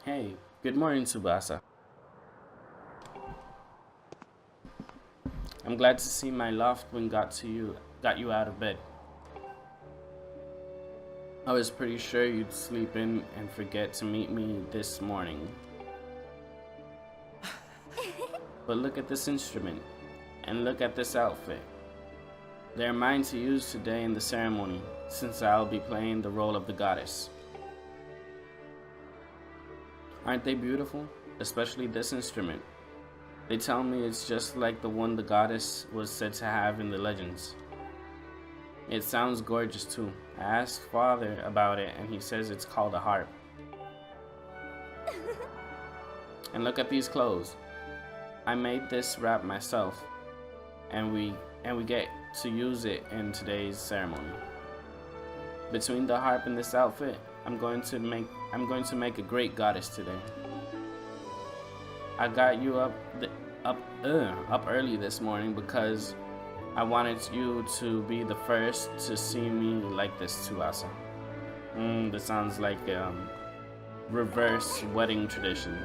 Hey, good morning, Tsubasa. I'm glad to see my loft wing got you out of bed. I was pretty sure you'd sleep in and forget to meet me this morning. But look at this instrument, and look at this outfit. They're mine to use today in the ceremony, since I'll be playing the role of the goddess. Aren't they beautiful? Especially this instrument. They tell me it's just like the one the goddess was said to have in the legends. It sounds gorgeous too. I asked father about it and he says it's called a harp. And look at these clothes. I made this wrap myself, and we get to use it in today's ceremony. Between the harp and this outfit, I'm going to make a great goddess today. I got you up early this morning because I wanted you to be the first to see me like this, Tsubasa. This sounds like a reverse wedding tradition.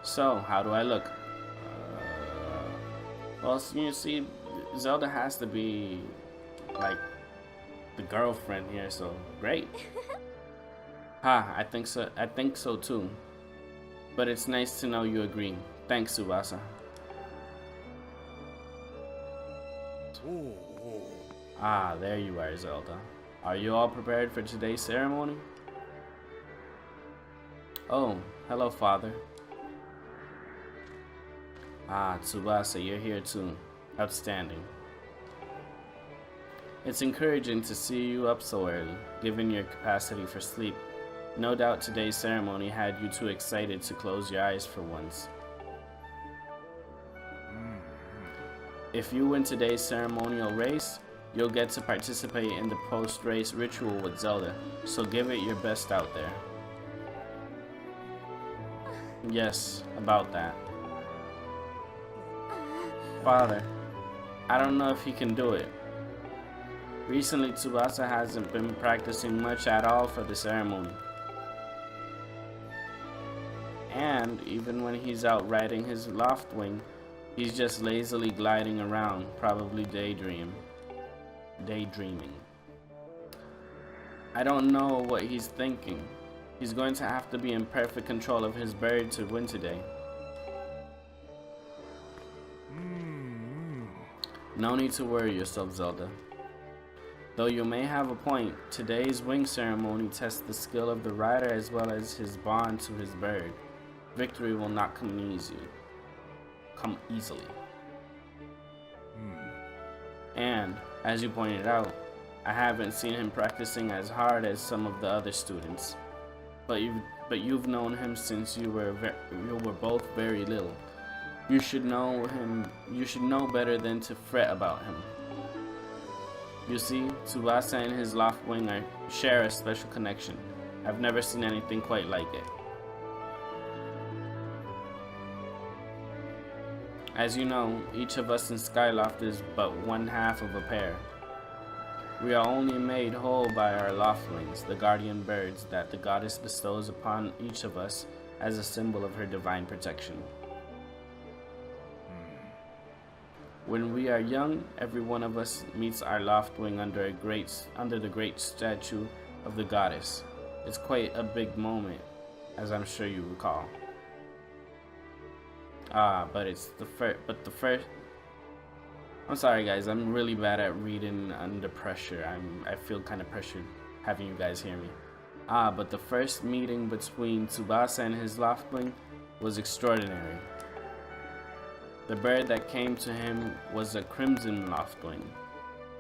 So, how do I look? Well, you see, Zelda has to be like the girlfriend here, so great. I think so. I think so too. But it's nice to know you agree. Thanks, Tsubasa. There you are, Zelda. Are you all prepared for today's ceremony? Oh, hello, Father. Tsubasa, you're here too. Outstanding. It's encouraging to see you up so early, given your capacity for sleep. No doubt today's ceremony had you too excited to close your eyes for once. If you win today's ceremonial race, you'll get to participate in the post-race ritual with Zelda, so give it your best out there. Yes, about that. Father, I don't know if he can do it. Recently, Tsubasa hasn't been practicing much at all for the ceremony. And even when he's out riding his loft wing, he's just lazily gliding around, probably daydreaming. I don't know what he's thinking. He's going to have to be in perfect control of his bird to win today. No need to worry yourself, Zelda. Though you may have a point, today's wing ceremony tests the skill of the rider as well as his bond to his bird. Victory will not come easily. And, as you pointed out, I haven't seen him practicing as hard as some of the other students. But you've known him since you were both very little. You should know better than to fret about him. You see, Tsubasa and his loft wing share a special connection. I've never seen anything quite like it. As you know, each of us in Skyloft is but one half of a pair. We are only made whole by our loftwings, the guardian birds that the goddess bestows upon each of us as a symbol of her divine protection. When we are young, every one of us meets our loftwing under the great statue of the goddess. It's quite a big moment, as I'm sure you recall. But the first. I'm sorry, guys. I'm really bad at reading under pressure. I feel kind of pressured having you guys hear me. But the first meeting between Tsubasa and his loftwing was extraordinary. The bird that came to him was a crimson loftwing.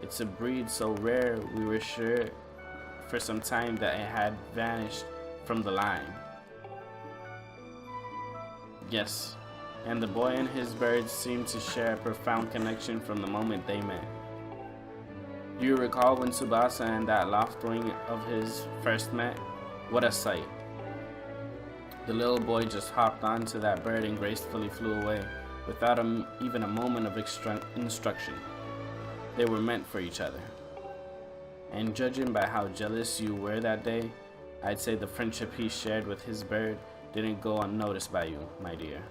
It's a breed so rare we were sure for some time that it had vanished from the line. Yes, and the boy and his bird seemed to share a profound connection from the moment they met. Do you recall when Tsubasa and that loftwing of his first met? What a sight. The little boy just hopped onto that bird and gracefully flew away, without even a moment of instruction. They were meant for each other. And judging by how jealous you were that day, I'd say the friendship he shared with his bird didn't go unnoticed by you, my dear.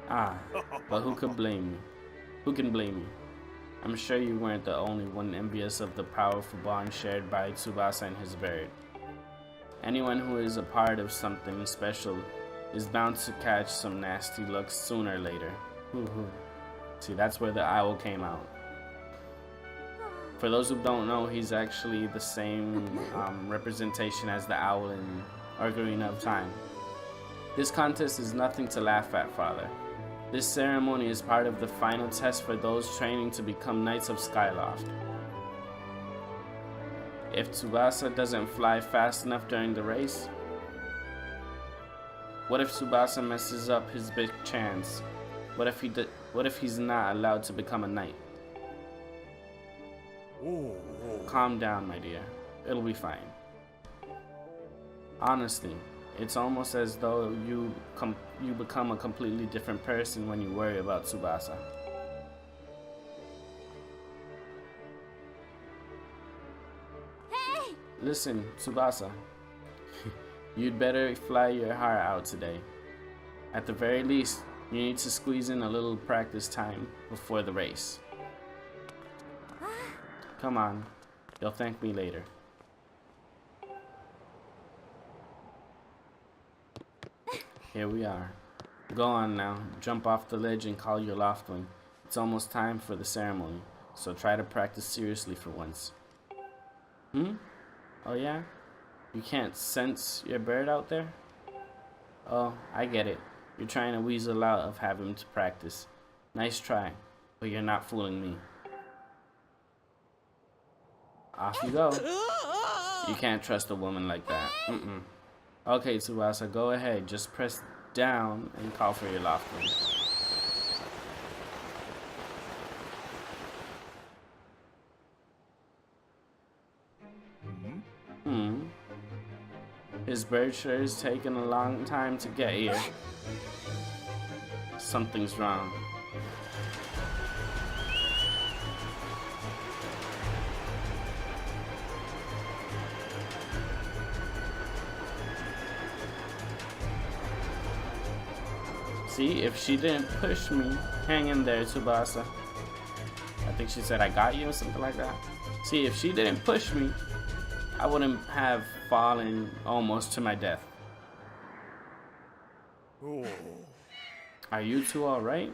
Ah, but who could blame you? Who can blame you? I'm sure you weren't the only one envious of the powerful bond shared by Tsubasa and his bird. Anyone who is a part of something special is bound to catch some nasty looks sooner or later. See, that's where the owl came out. For those who don't know, he's actually the same representation as the owl in Ocarina of Time. This contest is nothing to laugh at, Father. This ceremony is part of the final test for those training to become Knights of Skyloft. If Tsubasa doesn't fly fast enough during the race, what if Tsubasa messes up his big chance? What if he's not allowed to become a knight? Calm down, my dear. It'll be fine. Honestly, it's almost as though you become a completely different person when you worry about Tsubasa. Hey! Listen, Tsubasa. You'd better fly your heart out today. At the very least, you need to squeeze in a little practice time before the race. Come on, you'll thank me later. Here we are. Go on now, jump off the ledge and call your loftwing. It's almost time for the ceremony, so try to practice seriously for once. Oh yeah? You can't sense your bird out there? Oh, I get it. You're trying to weasel out of having to practice. Nice try, but you're not fooling me. Off you go. You can't trust a woman like that. Okay, Tsubasa, go ahead. Just press down and call for your loftwing. His bird sure is taking a long time to get here. Something's wrong. See, if she didn't push me, hang in there, Tsubasa. I think she said I got you or something like that. See, if she didn't push me, I wouldn't have fallen almost to my death. Are you two alright?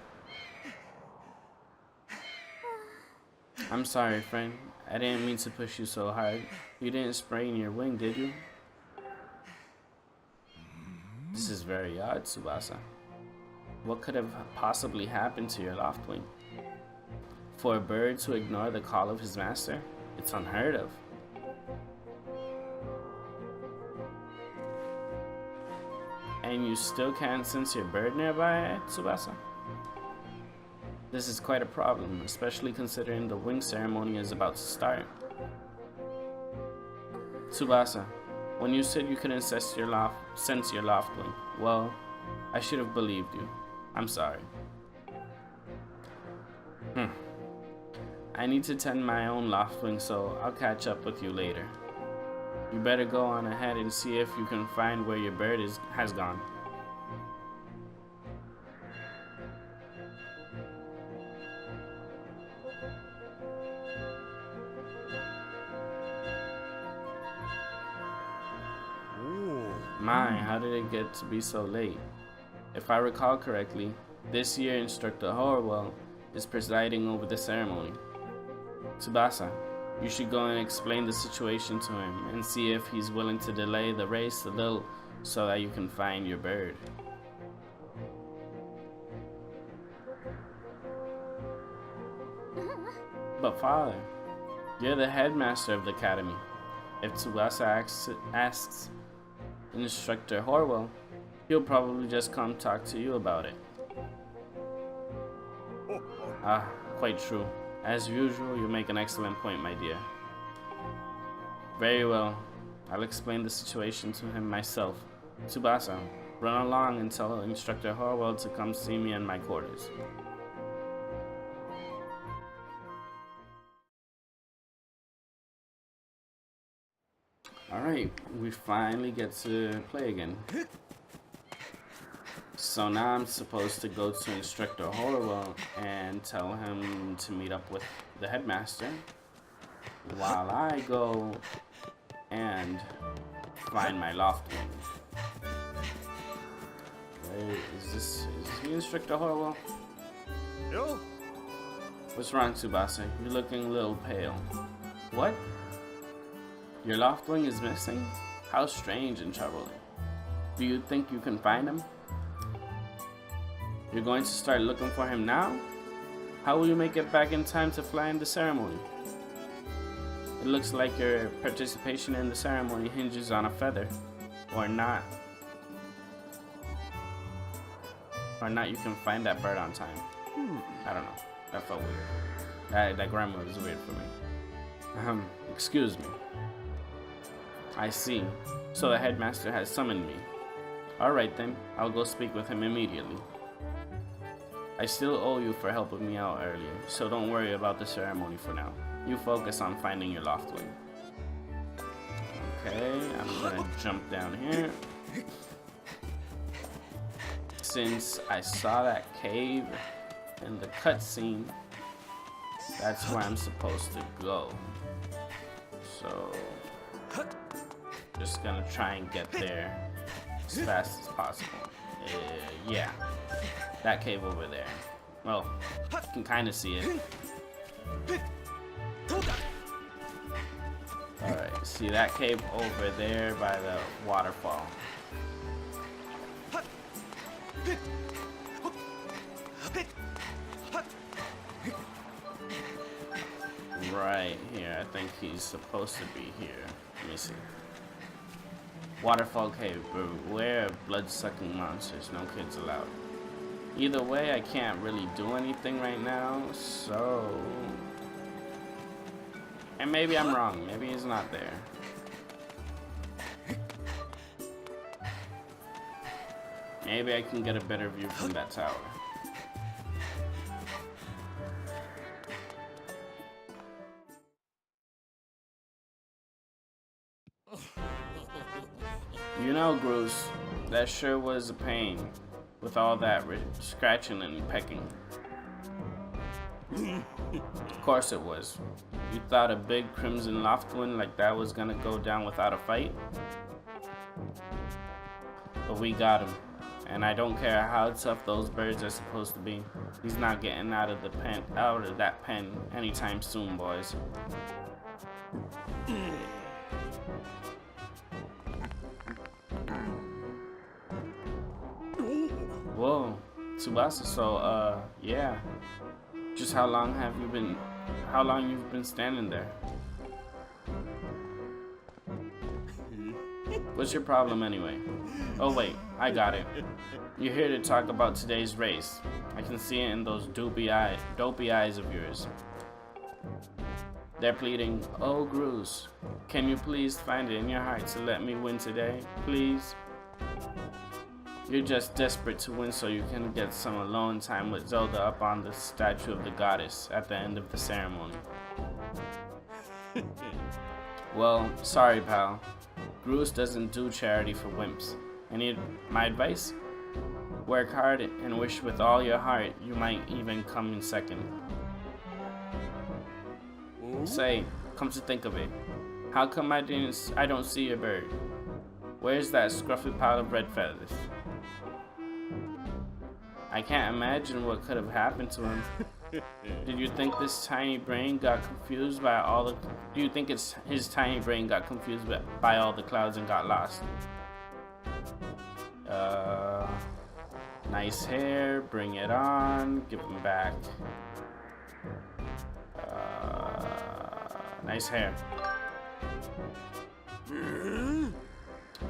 I'm sorry, friend. I didn't mean to push you so hard. You didn't sprain your wing, did you? This is very odd, Tsubasa. What could have possibly happened to your loftwing? For a bird to ignore the call of his master? It's unheard of. And you still can't sense your bird nearby, Tsubasa? This is quite a problem, especially considering the wing ceremony is about to start. Tsubasa, when you said you couldn't sense your loftwing, well, I should have believed you. I'm sorry. I need to tend my own loftwing, so I'll catch up with you later. You better go on ahead and see if you can find where your bird has gone. My, how did it get to be so late? If I recall correctly, this year Instructor Horwell is presiding over the ceremony. Tsubasa, you should go and explain the situation to him and see if he's willing to delay the race a little so that you can find your bird. But Father, you're the headmaster of the academy. If Tsubasa asks Instructor Horwell, he'll probably just come talk to you about it. Ah, quite true. As usual, you make an excellent point, my dear. Very well. I'll explain the situation to him myself. Tsubasa, Run along and tell Instructor Horwell to come see me in my quarters. Alright, we finally get to play again. So now I'm supposed to go to Instructor Horwell and tell him to meet up with the headmaster while I go and find my loft wing. Wait, is he Instructor Horwell? Yo. What's wrong, Tsubasa? You're looking a little pale. What? Your loft wing is missing? How strange and troubling. Do you think you can find him? You're going to start looking for him now? How will you make it back in time to fly in the ceremony? It looks like your participation in the ceremony hinges on a feather. Or not. Or not you can find that bird on time. I don't know. That felt weird. That grammar was weird for me. Excuse me. I see. So the headmaster has summoned me. Alright then, I'll go speak with him immediately. I still owe you for helping me out earlier, so don't worry about the ceremony for now. You focus on finding your loft wing. Okay, I'm gonna jump down here. Since I saw that cave in the cutscene, that's where I'm supposed to go. So, just gonna try and get there as fast as possible. Yeah, that cave over there. Well, you can kind of see it. Alright, see that cave over there by the waterfall. Right here, I think he's supposed to be here. Let me see. Waterfall cave, beware of blood-sucking monsters, no kids allowed. Either way, I can't really do anything right now, so... And maybe I'm wrong, maybe he's not there. Maybe I can get a better view from that tower. You know, Bruce, that sure was a pain with all that scratching and pecking. Of course it was. You thought a big crimson loft wing like that was gonna go down without a fight? But we got him. And I don't care how tough those birds are supposed to be. He's not getting out of that pen anytime soon, boys. Whoa, Tsubasa, so yeah. Just how long you've been standing there? What's your problem anyway? Oh wait, I got it. You're here to talk about today's race. I can see it in those dopey eyes of yours. They're pleading, oh Bruce, can you please find it in your heart to let me win today, please? You're just desperate to win so you can get some alone time with Zelda up on the statue of the goddess at the end of the ceremony. Well, sorry pal. Bruce doesn't do charity for wimps. And my advice? Work hard and wish with all your heart you might even come in second. Say, come to think of it, how come I don't see your bird? Where's that scruffy pile of red feathers? I can't imagine what could have happened to him. Did you think his tiny brain got confused by all the clouds and got lost? Nice hair, bring it on, give him back. Nice hair.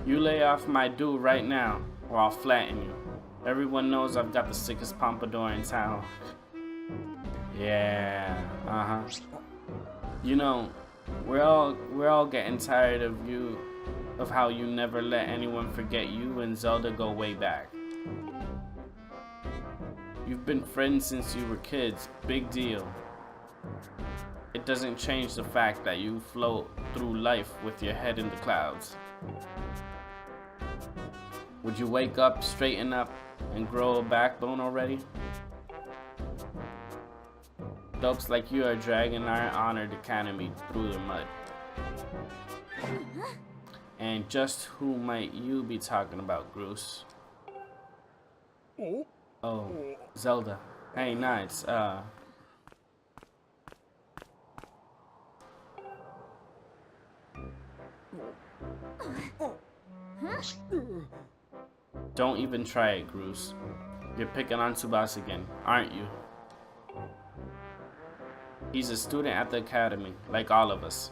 You lay off my dude right now, or I'll flatten you. Everyone knows I've got the sickest pompadour in town. Yeah, You know, we're all getting tired of you of how you never let anyone forget you and Zelda go way back. You've been friends since you were kids, big deal. It doesn't change the fact that you float through life with your head in the clouds. Would you wake up, straighten up, and grow a backbone already? Dopes like you are dragging our honored academy through the mud. And just who might you be talking about, Groose? Oh, Zelda. Hey, Knights, don't even try it, Groose. You're picking on Tsubasa again, aren't you? He's a student at the academy, like all of us.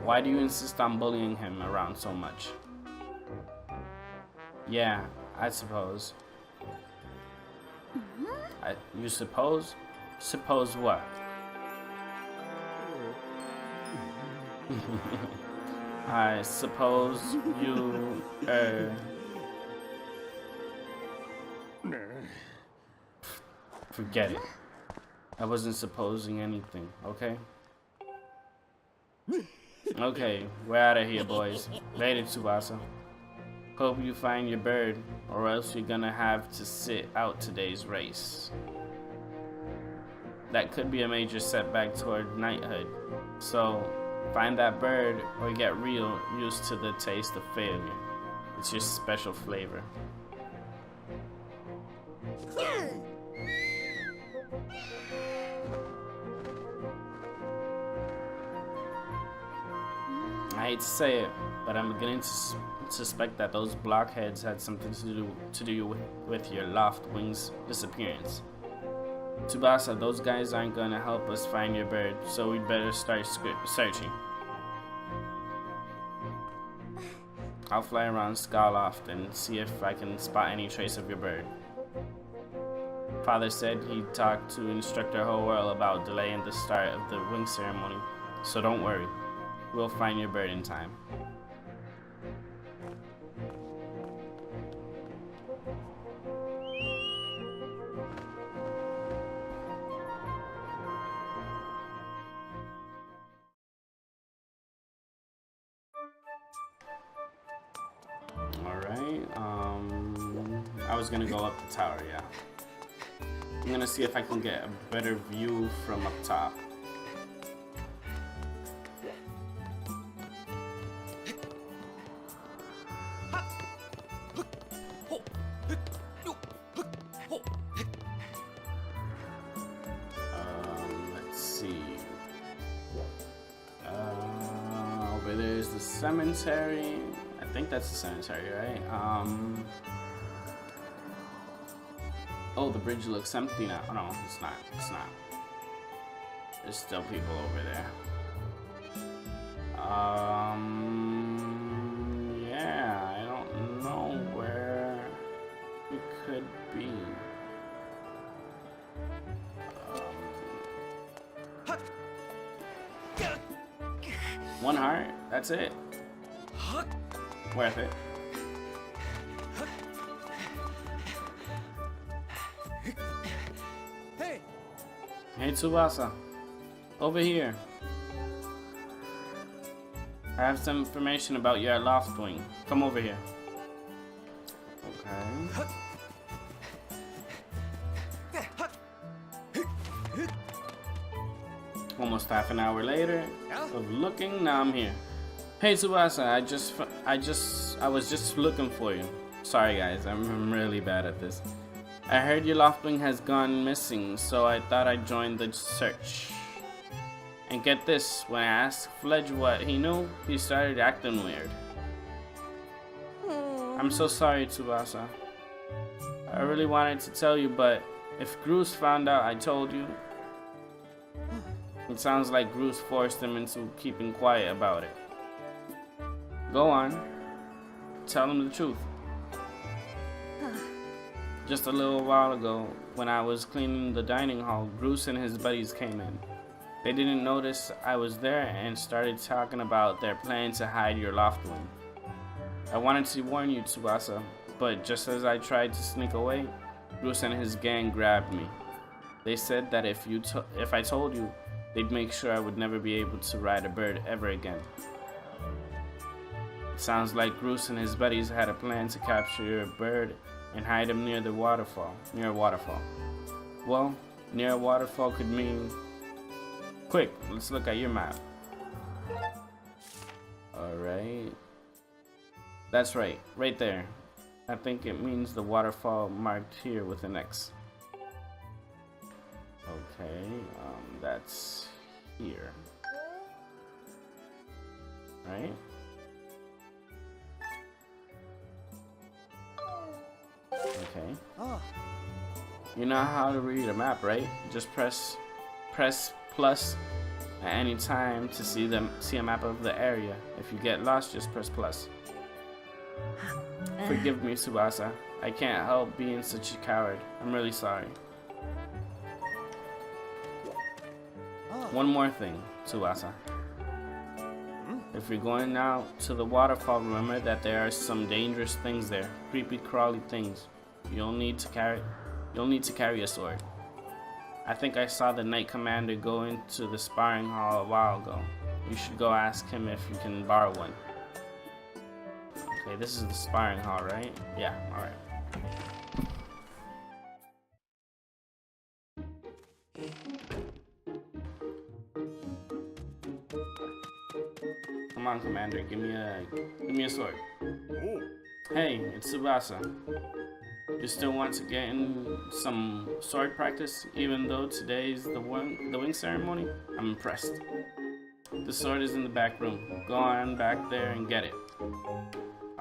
Why do you insist on bullying him around so much? Yeah, I suppose. You suppose? Suppose what? I suppose you, forget it. I wasn't supposing anything, okay? Okay, we're out of here, boys. Later, Tsubasa. Hope you find your bird, or else you're gonna have to sit out today's race. That could be a major setback toward knighthood. So, find that bird, or get real used to the taste of failure. It's your special flavor. I hate to say it, but I'm beginning to suspect that those blockheads had something to do with your loft wing's disappearance. Tsubasa, those guys aren't gonna help us find your bird, so we'd better start searching. I'll fly around Skyloft and see if I can spot any trace of your bird. Father said he'd talk to Instructor Howell about delaying the start of the wing ceremony, so don't worry. We'll find your bird in time. Alright, I was gonna go up the tower, yeah. I'm gonna see if I can get a better view from up top. Let's see. Over there's the cemetery. I think that's the cemetery, right? Oh, the bridge looks empty now. Oh, no, it's not. It's not. There's still people over there. Yeah, I don't know where it could be. One heart, that's it. Worth it. Hey Tsubasa, over here. I have some information about your loft wing. Come over here. Okay. Almost half an hour later of looking, now I'm here. Hey Tsubasa, I was just looking for you. Sorry guys, I'm really bad at this. I heard your loft wing has gone missing, so I thought I'd join the search. And get this, when I asked Fledge what he knew, he started acting weird. I'm so sorry, Tsubasa. I really wanted to tell you, but if Groose found out I told you, it sounds like Groose forced him into keeping quiet about it. Go on. Tell him the truth. Just a little while ago, when I was cleaning the dining hall, Groose and his buddies came in. They didn't notice I was there and started talking about their plan to hide your loft wing. I wanted to warn you, TLoZ, but just as I tried to sneak away, Bruce and his gang grabbed me. They said that if I told you, they'd make sure I would never be able to ride a bird ever again. It sounds like Bruce and his buddies had a plan to capture your bird and hide him near a waterfall. Well, near a waterfall could mean... Quick, let's look at your map. Alright. That's right, right there. I think it means the waterfall marked here with an X. Okay, that's here. Right? Okay. You know how to read a map, right? Just press plus at any time to see a map of the area. If you get lost, just press plus. Forgive me, TLoZ. I can't help being such a coward. I'm really sorry. One more thing, TLoZ. If you're going out to the waterfall, remember that there are some dangerous things there. Creepy, crawly things. You'll need to carry a sword. I think I saw the Knight Commander go into the sparring hall a while ago. You should go ask him if you can borrow one. Okay, this is the sparring hall, right? Yeah, alright. Come on, Commander, give me a sword. Hey, it's TLoZ. You still want to get in some sword practice, even though today's the wing ceremony? I'm impressed. The sword is in the back room. Go on back there and get it.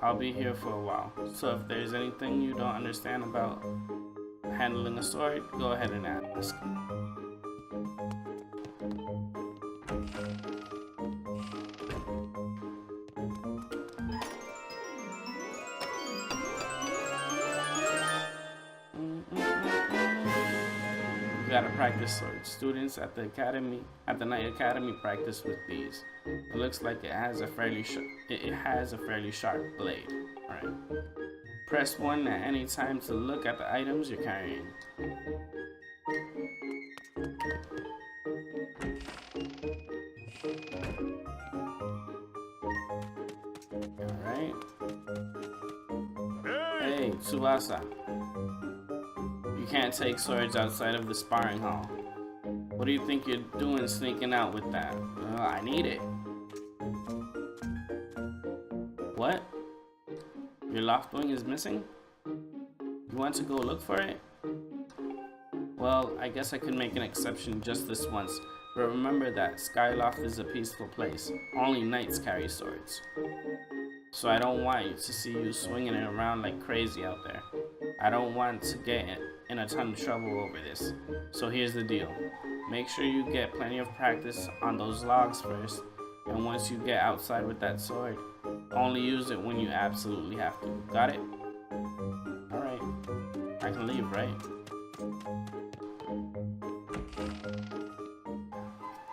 I'll be here for a while, so if there's anything you don't understand about handling a sword, go ahead and ask. Gotta practice swords. Students at the Knight Academy practice with these. It looks like it has a fairly sharp blade. All right. Press 1 at any time to look at the items you're carrying. All right. Hey, TLoZ. You can't take swords outside of the sparring hall. What do you think you're doing sneaking out with that? I need it. What? Your loft wing is missing? You want to go look for it? Well, I guess I could make an exception just this once, but remember that Skyloft is a peaceful place. Only knights carry swords. So I don't want you to see you swinging it around like crazy out there. I don't want to get in a ton of trouble over this. So here's the deal. Make sure you get plenty of practice on those logs first, and once you get outside with that sword, only use it when you absolutely have to. Got it? Alright. I can leave, right?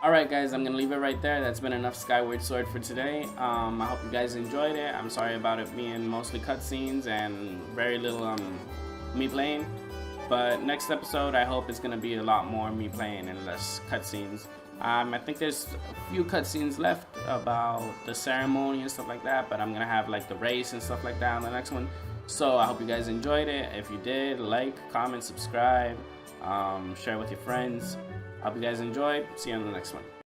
Alright guys, I'm gonna leave it right there. That's been enough Skyward Sword for today. I hope you guys enjoyed it. I'm sorry about it being mostly cutscenes and very little me playing. But next episode, I hope it's gonna be a lot more me playing and less cutscenes. I think there's a few cutscenes left about the ceremony and stuff like that, but I'm gonna have like the race and stuff like that on the next one. So I hope you guys enjoyed it. If you did, like, comment, subscribe, share with your friends. I hope you guys enjoyed. See you on the next one.